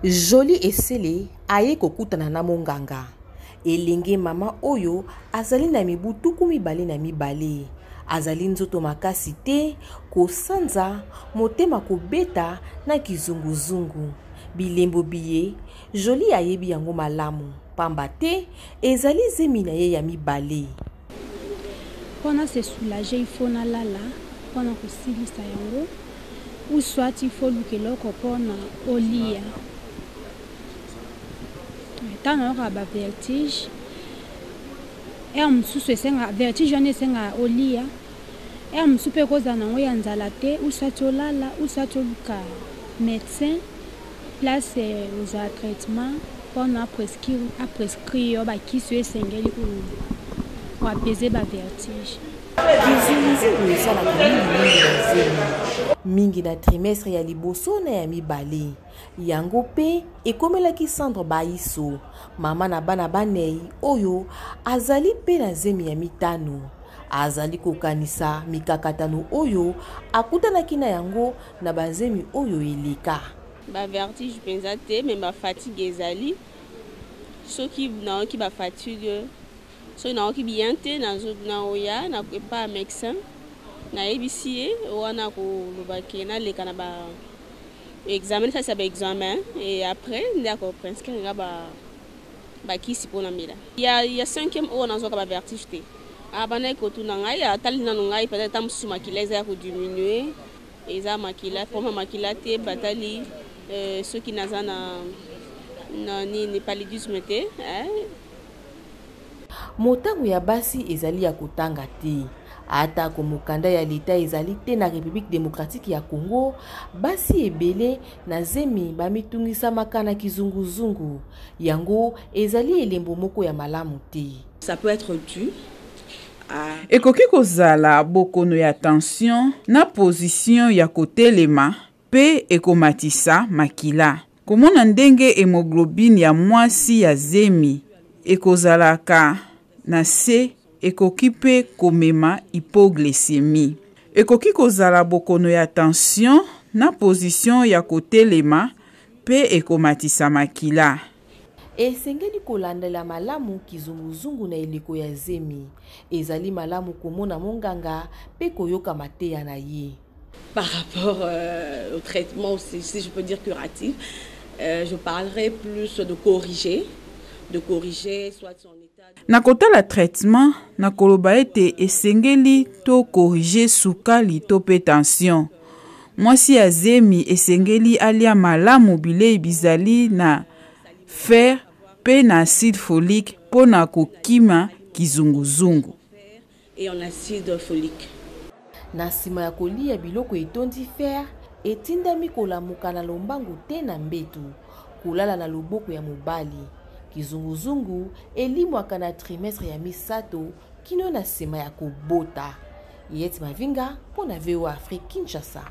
Jolie esele aye kokutana na monganga. Elenge mama oyo azali na mibu tuku mibale na mibale. Azali nzoto makasi te, kosanza, motema kobeta na kizunguzungu. Bilembo biye, Jolie ayebi yango malamu. Pamba te, ezali zemi na ye ya mibale. Pona se soulager, il faut na lala, pona kosilisa yango, ou soit il faut lukeloko pona olia. Tant on a vertige, et on sous senga vertige on senga olia, et on soupe koza na ngo yanzala te, ou soit olala, ou soit oluka médecin, place aux traitements pona prescrire ba kisu esengeli ou apaiser ba vertige. Mingi na trimestre ya liboso na ya mibale. Yango pe ekomelaki centre baiso. Mama na bana banei oyo azali pe na zemi ya mitano. Azali kokanisa mikakatano oyo akutanaki na yango na bazemi oyo eleka. Ba vertige penza te, mais ba fatigue ezali. Soki na ki ba fatigue so na ki bien te na oya na pas médecin na ebisi wana ko lobaki na leka na ba examen, ça c'est ba examen et après d'accord prescrire ba kisi pona mila. Il y a 5e o na zo ka ba vertige te. Abana ko tuna ngai atali na ngai peut-être tam su makila za ko diminuer eza makila forma makila te batali ceux qui nazana na ni paludisme te Motango ya basi ezali ya kotanga te. Ata ko mokanda ya leta ezali te na République démocratique ya Congo, basi ebele na zemi bamitungisa makana kizunguzungu. Yango ezali elembo moko ya malamu te. Ça peut être dû à ekoki kozala bokono ya tension na position ya kotelema pe ekomatisa makila. Komona ndenge hémoglobine ya mwasi ya zemi ekozalaka na se ekoki pe komema hypoglycémie. Ekoki kozala bokono ya tension na position ya kotelema pe ekomatisa makila. Esengeli kolandela malamu kizunguzungu na eleko ya zemi. Ezali malamu komona monganga pe koyoka mateya na ye. par rapport au traitement aussi, si je peux dire curatif, je parlerai plus de corriger soit son état. Na kotala traitement, na koloba ete esengeli to corriger sukali to pe tension. Mwasi ya zemi esengeli alia malamu bilei bizali na fer pe na acide folique pona kokima kizunguzungu. Et en acide folique. Na sima ya kolia biloko etondi fer, etindami kolamuka na lombangu te na mbetu, kolala na loboko ya mobali. Kizunguzungu elimwaka na trimestre ya misato kino na sima ya kobota. Yeti Mavinga pona VOA Afrique Kinshasa.